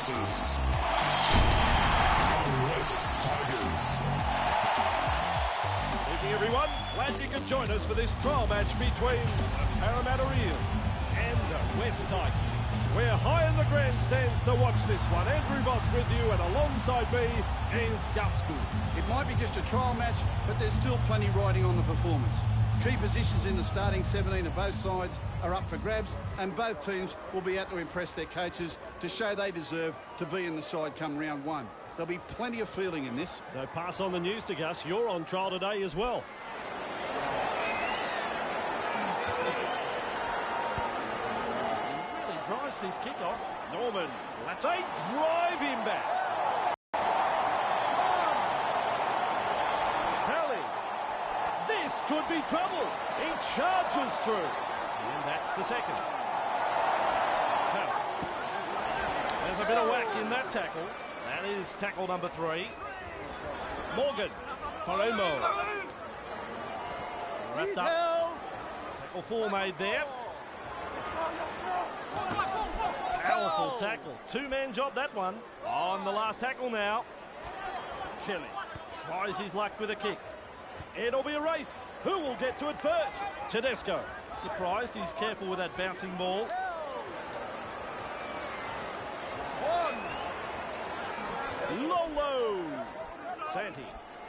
versus the West Tigers. Good evening, everyone. Glad you could join us for this trial match between the Parramatta Eels and the West Tigers. We're high in the grandstands to watch this one. Andrew Voss with you, and alongside me is Gus Gould. It might be just a trial match, but there's still plenty riding on the performance. Key positions in the starting 17 of both sides are up for grabs, and both teams will be out to impress their coaches to show they deserve to be in the side come round one. There'll be plenty of feeling in this. So pass on the news to Gus. You're on trial today as well. He really drives this kickoff. Norman, they drive him back. This could be trouble. He charges through. And that's the second. Now, there's a bit of whack in that tackle. That is tackle number 3. Morgan. Farumo. Wrapped up. Tackle 4 made there. Powerful tackle. Two-man job, that one. On the last tackle now. Kelly tries his luck with a kick. It'll be a race. Who will get to it first? Tedesco. Surprised he's careful with that bouncing ball. Lolo. Santi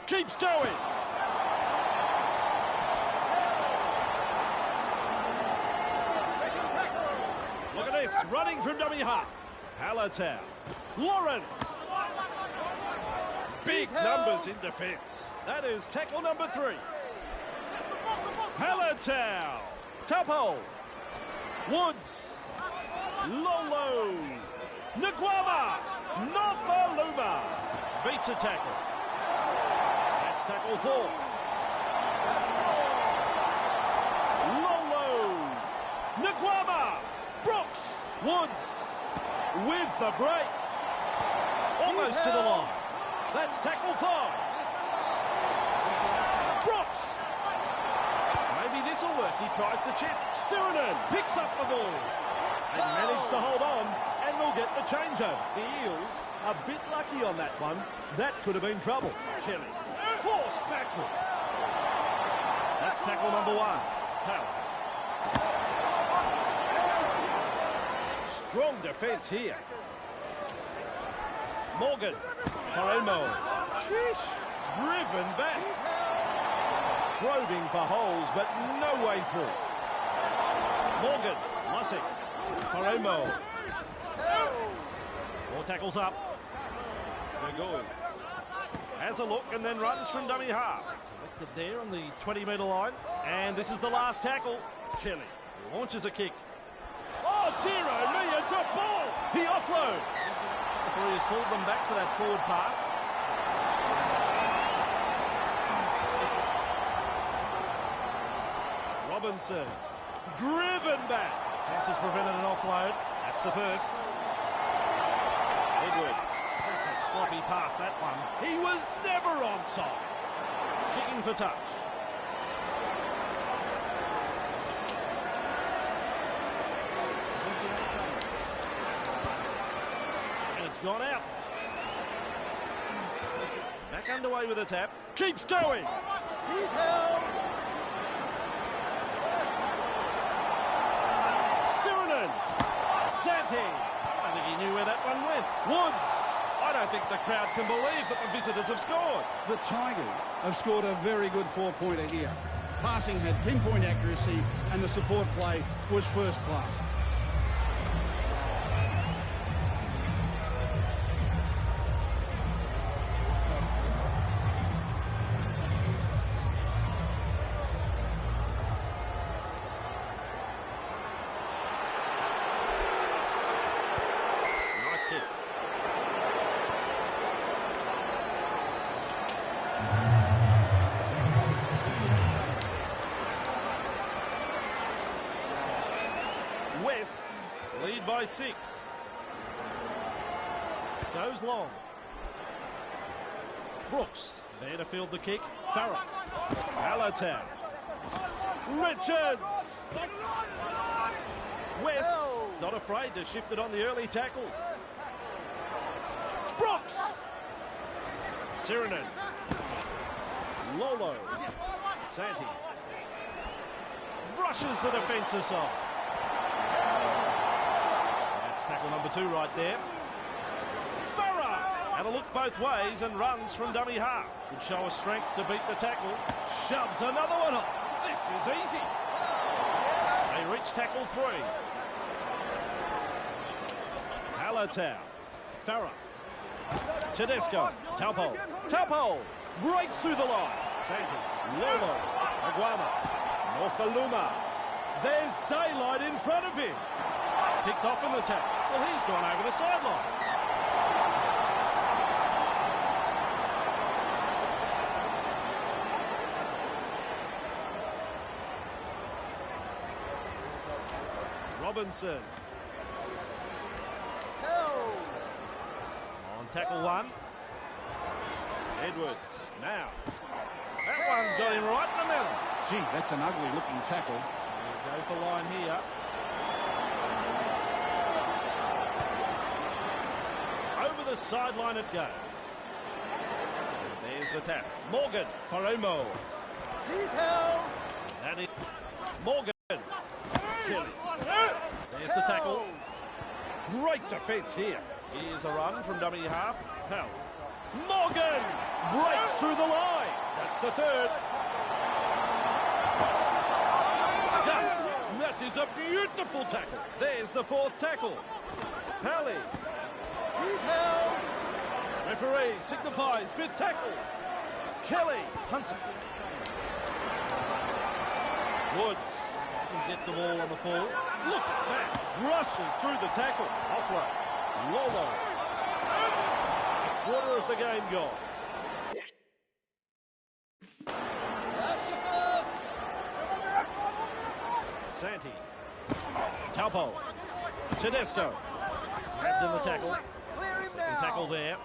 keeps going. Look at this. Running from dummy half. Palatau. Lawrence. Big numbers in defence. That is tackle number 3. Palatau. Tapo. Woods. Lolo. Nguama. Nofaluma. Beats a tackle. That's tackle 4. Lolo. Nguama. Brooks. Woods. With the break. Almost to the line. That's tackle 5. Brooks. Maybe this will work. He tries to chip. Suriname picks up the ball. They manage to hold on, and they'll get the changeover. The Eels a bit lucky on that one. That could have been trouble. Kelly forced backward. That's tackle number 1. Powell. Strong defence here. Morgan. Farumo. Driven back. Probing for holes, but no way through. Morgan. Lussick. Farumo. More tackles up. Good. Has a look and then runs from dummy half. Collected there on the 20-metre line. And this is the last tackle. Kelly launches a kick. Oh, dear, me, a drop ball. He offloads. He has pulled them back for that forward pass. Robinson, driven back. Fence has prevented an offload. That's the first. Edwards, that's a sloppy pass, that one. He was never onside. Kicking for touch. Gone out. Back underway with a tap. Keeps going. He's held. Suriname. Santi. I think he knew where that one went. Woods. I don't think the crowd can believe that the visitors have scored. The Tigers have scored a very good 4-pointer here. Passing had pinpoint accuracy, and the support play was first class. West lead by 6. Goes long. Brooks there to field the kick. Farrell. Palatau. Richards. West not afraid to shift it on the early tackles. Sirinen. Lolo. Santi. Brushes the defence aside. That's tackle number 2 right there. Farah had a look both ways and runs from dummy half. Could show a strength to beat the tackle. Shoves another one off. This is easy. They reach tackle 3. Alatau. Farah. Tedesco. Taupo. Taupo breaks through the line. Santi. Lolo. Aguama. Norfoluma. There's daylight in front of him. Picked off in the tackle. Well, he's gone over the sideline. Robinson. On tackle 1. Edwards. Now. That one got him right in the middle. Gee, that's an ugly-looking tackle. Go for line here. Over the sideline it goes. There's the tap. Morgan for Omo. He's held. That is Morgan. Kelly. There's the tackle. Great defence here. Here's a run from dummy half. Hell. Morgan breaks through the line. That's the 3rd. Gus, that is a beautiful tackle. There's the 4th tackle. Pally. He's held. Referee signifies 5th tackle. Kelly hunts it. Woods doesn't get the ball on the fall. Look at that. Rushes through the tackle. Offload. Lolo. A quarter of the game gone. That's your first. Santi. Taupo. Tedesco. Grabbed in the tackle. Clear him Second now. tackle there.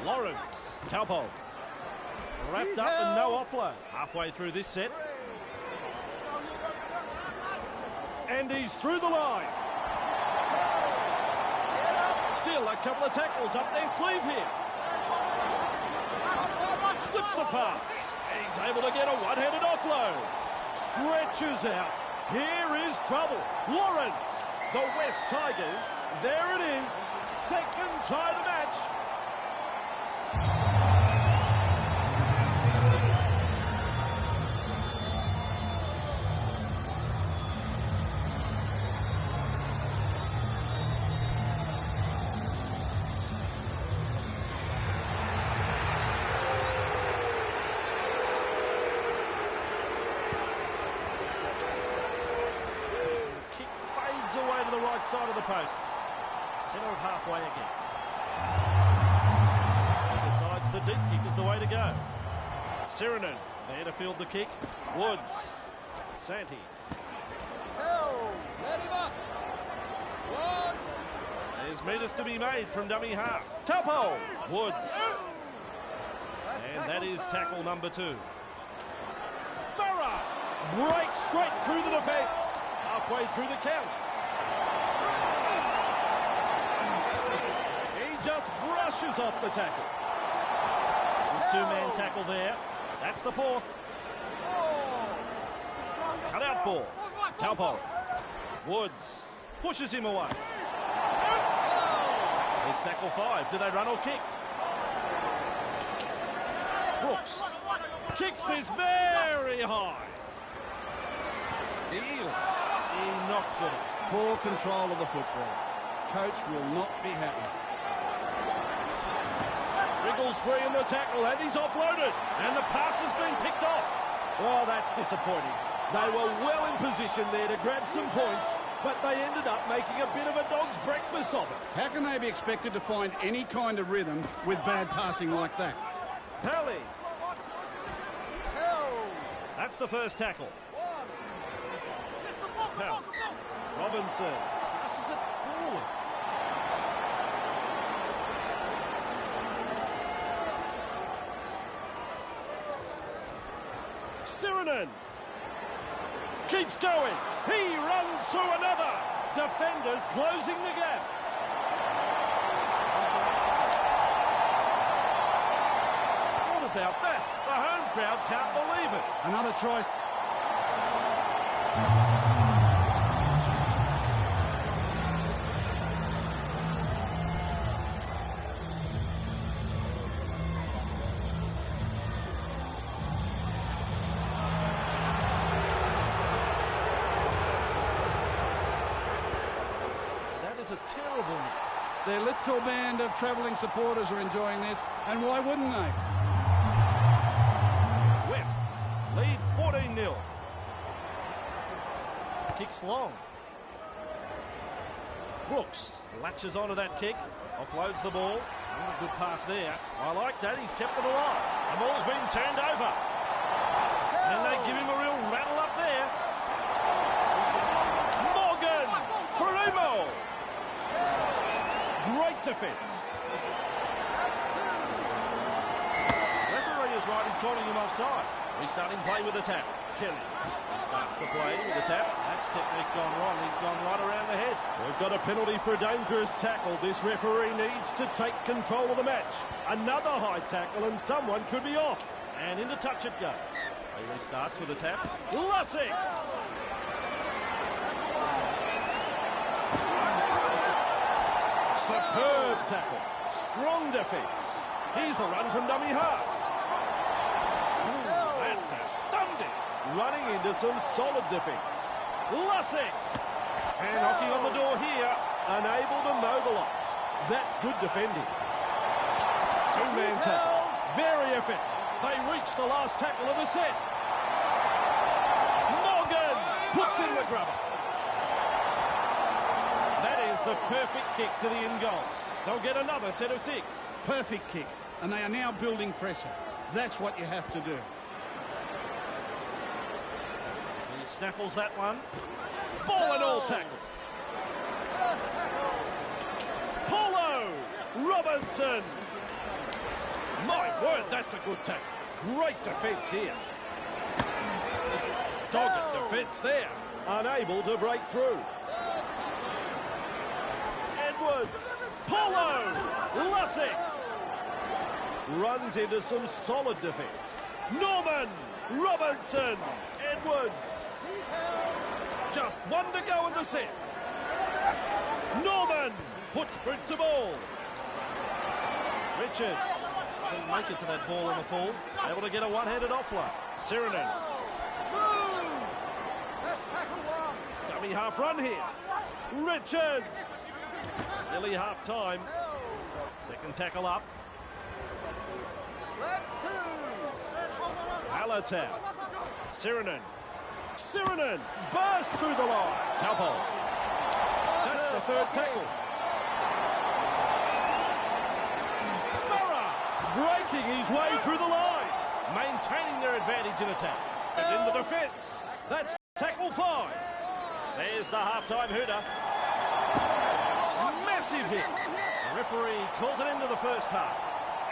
Lawrence. Taupo. Wrapped He's up and no held. offload. Halfway through this set. And he's through the line. Still a couple of tackles up their sleeve here. Slips the pass. He's able to get a one-handed offload. Stretches out. Here is trouble. Lawrence, the West Tigers. There it is. Second tie of the match. Away to the right side of the posts. Centre of halfway again. He decides the deep kick is the way to go. Sirinen there to field the kick. Woods. Santi. Held. Let him up. 1. There's metres to be made from dummy half. Taupo. Woods. And that is tackle number 2. Farah breaks straight through the defence. Halfway through the count. Just brushes off the tackle. Two-man tackle there. That's the 4th. Cut out ball. Taupo. Woods pushes him away. It's tackle 5. Do they run or kick? Brooks kicks this very high. The EELS. He knocks it up. Poor control of the football. Coach will not be happy. Wriggles free in the tackle and he's offloaded. And the pass has been picked off. Oh, that's disappointing. They were well in position there to grab some points, but they ended up making a bit of a dog's breakfast of it. How can they be expected to find any kind of rhythm with bad passing like that? Pally. Held. That's the first tackle. 1. Pally. Robinson passes it forward. Sirinen keeps going. He runs through another. Defenders closing the gap. about that? The home crowd can't believe it. Another try. That is a terrible miss. Their little band of travelling supporters are enjoying this, and why wouldn't they? Wests lead 14-0. Kicks long. Brooks latches onto that kick, offloads the ball. Oh, good pass there. I like that. He's kept it alive. The ball's been turned over. And they give him a real rattle up there. Morgan for Umo. Great defence. Referee is right in calling him offside. Restarting play with the tap. Kelly starts the play with the tap. That's technique gone wrong. He's gone right around the head. We've got a penalty for a dangerous tackle. This referee needs to take control of the match. Another high tackle and someone could be off. And into touch it goes. He restarts with the tap. Lussick! Superb tackle. Strong defence. Here's a run from dummy half. Ooh, that stunned him. Running into some solid defence. Lussick! And knocking on the door here. Unable to mobilise. That's good defending. Two-man tackle. Very effective. They reach the last tackle of the set. Morgan puts in the grubber. That is the perfect kick to the in goal. They'll get another set of 6. Perfect kick, and they are now building pressure. That's what you have to do. He snaffles that one. Ball and all tackle. Paulo Robinson. My word, that's a good tackle. Great defence here. Dogged defence there. Unable to break through. Edwards. Paulo Lussick. Runs into some solid defence. Norman Robinson. Edwards. Just one to go in the set. Norman puts Brent to ball. Richards doesn't make it to that ball in the fall. Able to get a one-handed offload. Sirenen. Dummy half run here. Richards. Nearly half time. Second tackle up. Alatab. Sirenen. Sirenen bursts through the line. Taupo. That's the third tackle. Farah breaking his way through the line. Maintaining their advantage in attack. And in the defence. That's tackle 5. There's the half-time hooter. Massive hit. The referee calls it into the first half.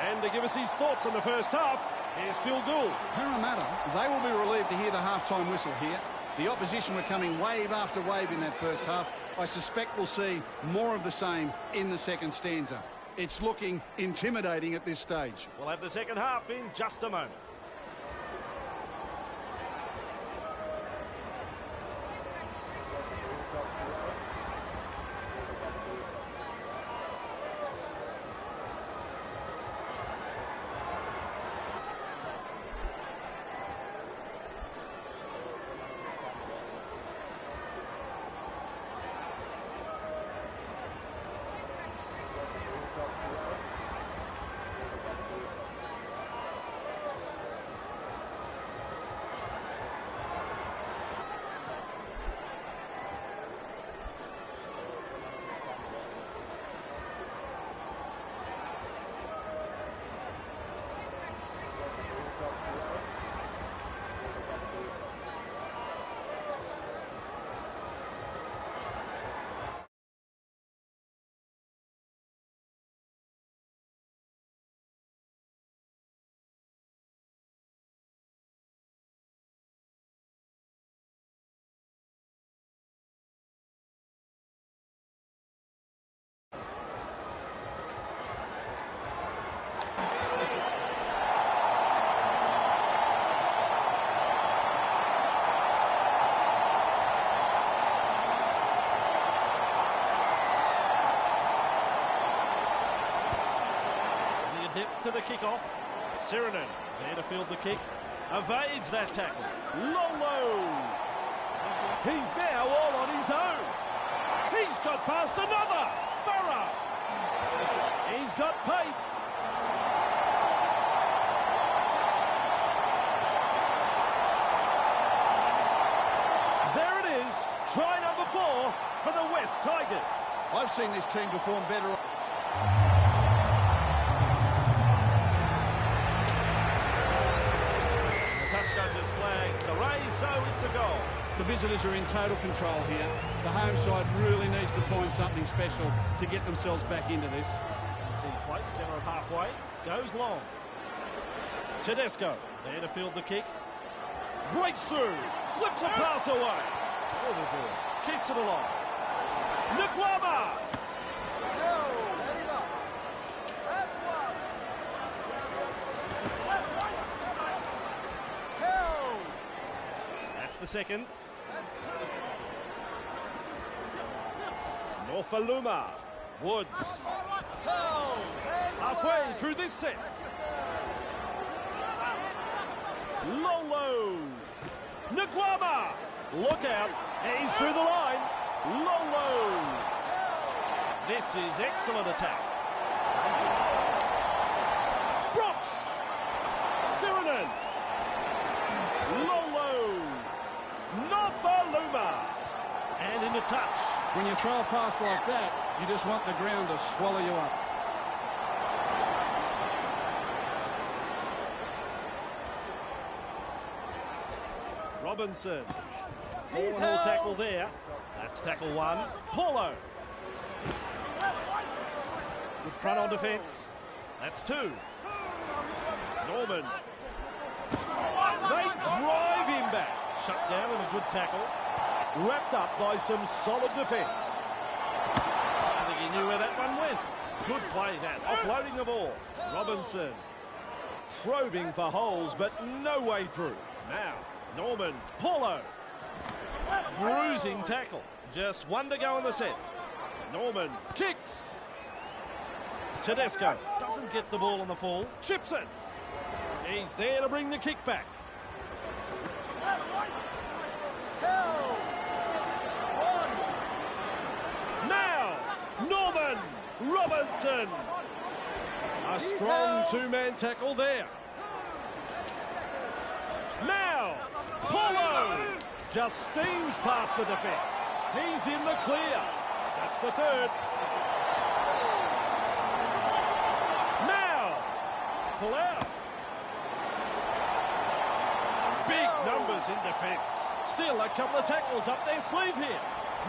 And to give us his thoughts on the first half, here's Phil Gould. Parramatta, they will be relieved to hear the half-time whistle here. The opposition were coming wave after wave in that first half. I suspect we'll see more of the same in the second stanza. It's looking intimidating at this stage. We'll have the second half in just a moment. gets to the kick-off. Sirinen there to field the kick. Evades that tackle. Lolo. He's now all on his own. He's got past another. Farah. He's got pace. There it is. Try number 4 for the West Tigers. I've seen this team perform better. The touch judge's flags a raise, so it's a goal. The visitors are in total control here. The home side really needs to find something special to get themselves back into this. Team place, centre of halfway, goes long. Tedesco there to field the kick. Breaks through, slips a pass away. Horrible ball, keeps it along. Nkwama! No, let him up. That's one. Held. That's the second. That's two. Norfoluma. Woods. Held. Hands Halfway away. through this set. That's your third. Lolo. Nkwama. Look out. He's through the line. Lolo. This is excellent attack. Brooks. Sirinen. Lolo. Norfoluma. And into touch. When you throw a pass like that, you just want the ground to swallow you up. Robinson. He's All held. tackle there. That's tackle 1. Paulo. Good front on defence. That's 2. Norman. They drive him back. Shut down in a good tackle. Wrapped up by some solid defence. I think he knew where that one went. Good play that. Offloading the ball. Robinson. Probing for holes, but no way through. Now, Norman. Paulo. Bruising tackle. Just one to go in the set. Norman kicks. Tedesco doesn't get the ball on the fall. Chips it. He's there to bring the kick back. Held. One. Now, Norman Robinson. A strong two-man tackle there. Now, Paulo just steams past the defence. He's in the clear. That's the third. Now, pull out. Big numbers in defence. Still a couple of tackles up their sleeve here.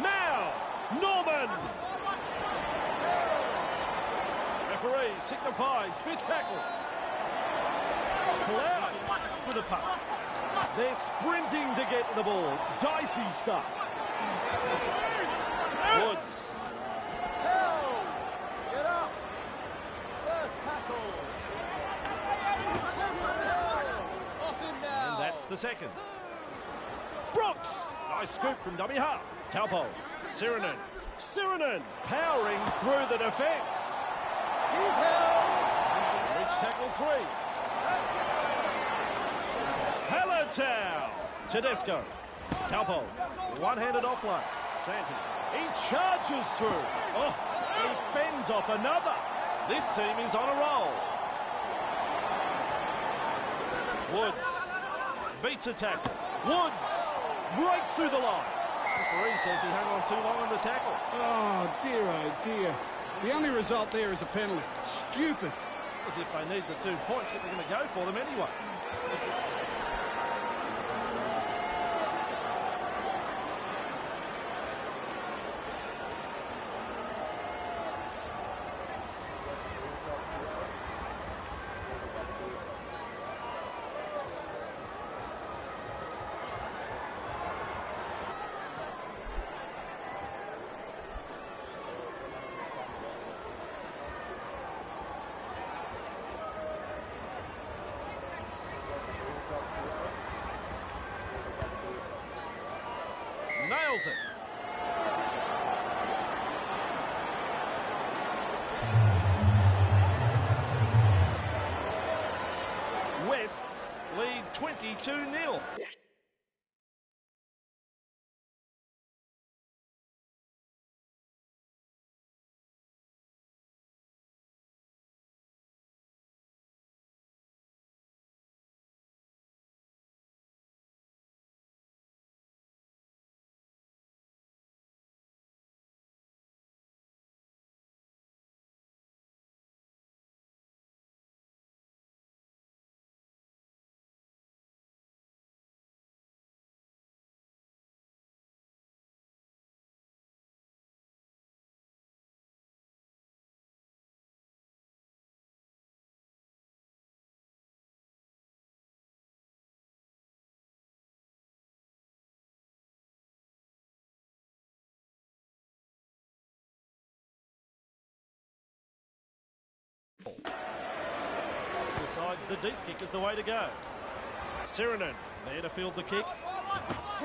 Now, Norman. Referee signifies 5th tackle. Pull out with a puck. They're sprinting to get the ball. Dicey stuff. Woods. Held. Get up. First tackle. Held. Off him now. And that's the second. Brooks. Nice scoop from dummy half. Taupo. Sirinen. Sirinen powering through the defence. He's held. Reach tackle 3. That's your Halatau. Tedesco. Taupo. One-handed offload. Santi. He charges through. Oh, he fends off another. This team is on a roll. Woods. Beats a tackle. Woods. Breaks through the line. Referee says he hung on too long on the tackle. Oh dear. The only result there is a penalty. Stupid. As if they need the 2 points, but they're going to go for them anyway. Nails it. lead 22-0. Decides the deep kick is the way to go. Sirinen there to field the kick.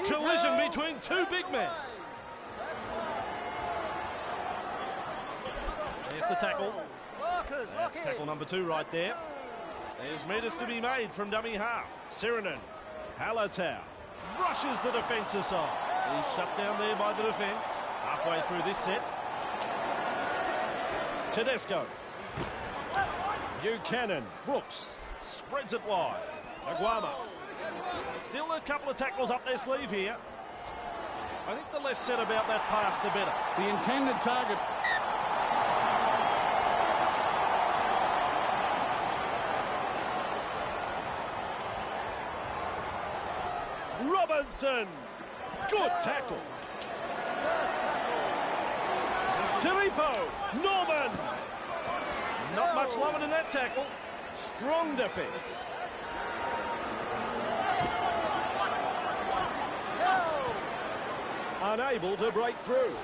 Collision between two big men. There's the tackle. That's tackle number 2 right there. There's metres to be made from dummy half. Sirinen, Halatau, brushes the defence aside. He's shut down there by the defence. Halfway through this set. Tedesco. Buchanan, Brooks, spreads it wide. Aguama. Still a couple of tackles up their sleeve here. I think the less said about that pass, the better. The intended target. Robinson. Good tackle. Tiripo. Norman. Not much loving in that tackle. Strong defence. Unable to break through.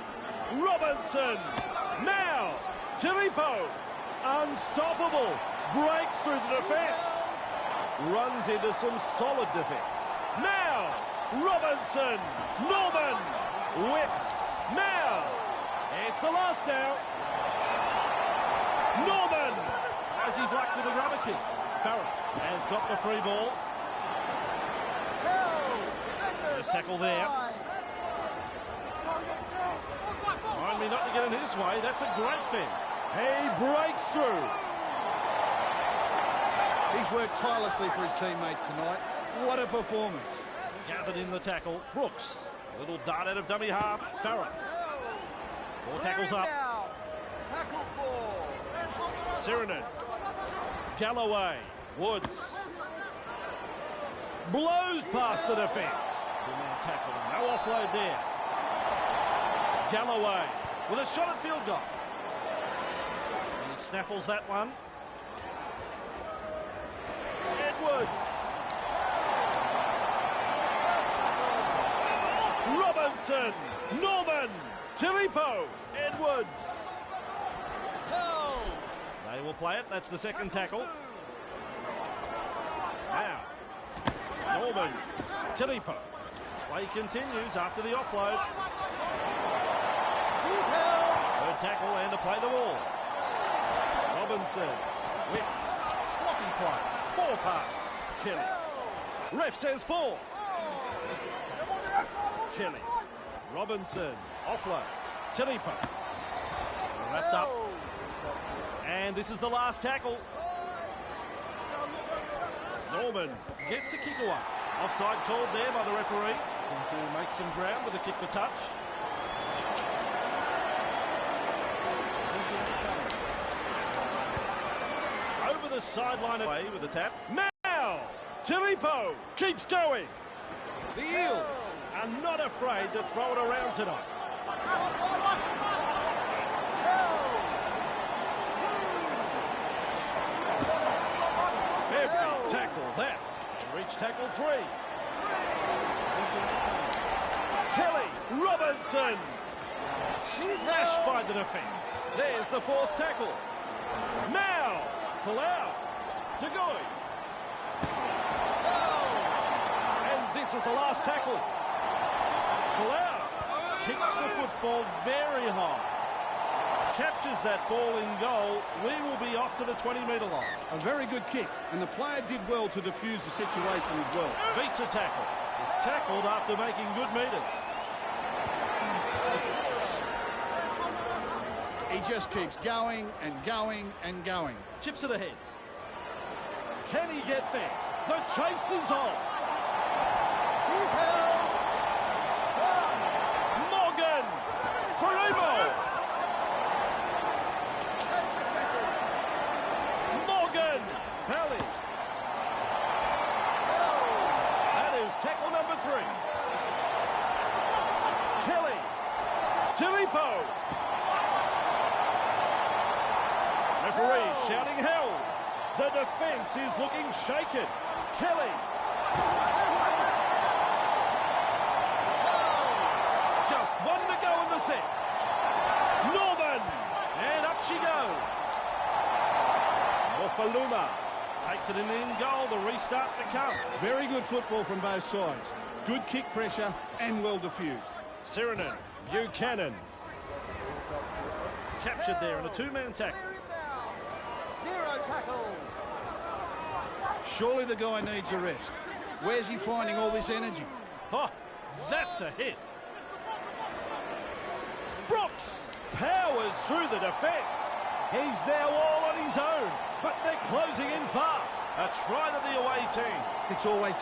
Robinson. Now. Tiripo. Unstoppable. Breaks through the defence. Runs into some solid defence. Now. Robinson. Norman. Whips. Now. It's the last now. Norman has his luck with a rubber kick. Farrell has got the free ball. First tackle there. Mind me not to get in his way. That's a great thing. He breaks through. He's worked tirelessly for his teammates tonight. What a performance. Gathered in the tackle. Brooks. A little dart out of dummy half. Farrell. 4 tackles up. Tackle 4. Sirinen. Galloway. Woods. Blows past the defence. Good man tackle. No offload there. Galloway with a shot at field goal. He snaffles that one. Edwards. Robinson. Norman. Tiripo. Edwards. They will play it. That's the second tackle. Now, Norman. Tiripo. Play continues after the offload. Third tackle and to play the ball. Robinson. Wicks. Sloppy play. 4 parts. Kelly. Ref says 4. Kelly. Robinson. Offload. Tiripo. Wrapped up. And this is the last tackle. Norman gets a kick away. Offside called there by the referee. To make some ground with a kick for touch. Over the sideline away with the tap. Now, Tiripo keeps going. The Eels are not afraid to throw it around tonight. Every tackle that. Reach tackle 3. Kelly Robinson. Smashed by the defence. There's the 4th tackle. Now, Palau. DeGoy. And this is the last tackle. Palau kicks the football very high. captures that ball in goal, we will be off to the 20-metre line. A very good kick, and the player did well to defuse the situation as well. Beats a tackle. Is tackled after making good metres. He just keeps going and going and going. Chips it ahead. Can he get there? The chase is on. He's held. Morgan. Farimo. That's the second. Morgan. Pelly. That is tackle number 3. Kelly. Tilipo. Referee shouting held. The defence is looking shaken. Kelly. Just one to go in the set. Norman. And up she goes. Morfaluma takes it in goal. The restart to come. Very good football from both sides. Good kick pressure and well diffused. Sirenen. Buchanan. Captured there in a two-man tackle. Clear him down. 0 tackle. Surely the guy needs a rest. Where's he finding all this energy? Oh, that's a hit. Brooks powers through the defence. He's now all on his own, but they're closing in fast. A try to the away team. It's always...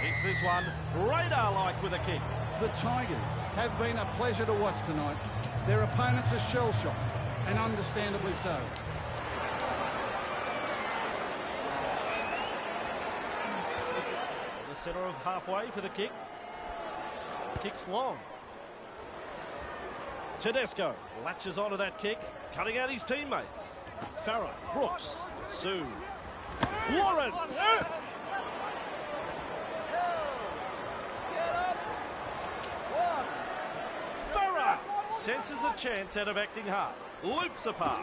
Hits this one radar-like with a kick. The Tigers have been a pleasure to watch tonight. Their opponents are shell-shocked, and understandably so. The centre of halfway for the kick. Kick's long. Tedesco latches onto that kick, cutting out his teammates. Farah, Brooks, Sue, Lawrence. Get up. 1. Farah senses a chance out of acting hard. Loops a pass.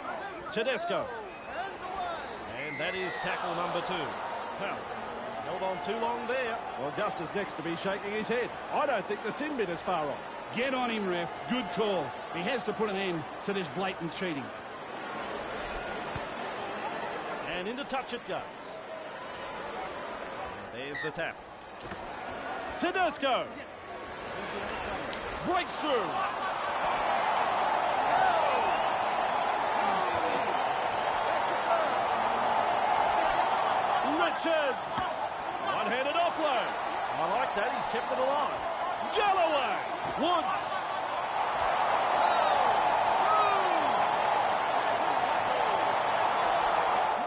Tedesco. Hands away. And that is tackle number 2. Well, held on too long there. Well, Gus is next to be shaking his head. I don't think the sin bin is far off. Get on him, ref. Good call. He has to put an end to this blatant cheating. And into touch it goes. And there's the tap. Tedesco. Breaks through. Richards. One-handed offload. I like that. He's kept it alive. Galloway. Woods.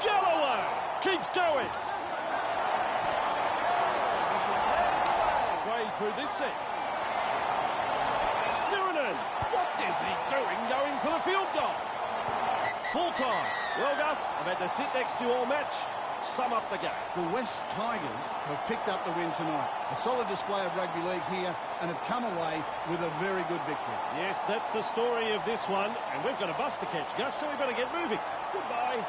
Galloway keeps going. Way through this set. Sirenen. What is he doing going for the field goal? Full time. Well, Gus, I've had to sit next to you all match. Sum up the game. The West Tigers have picked up the win tonight. A solid display of rugby league here and have come away with a very good victory. Yes, that's the story of this one. And we've got a bus to catch, Gus, so we better get moving. Goodbye.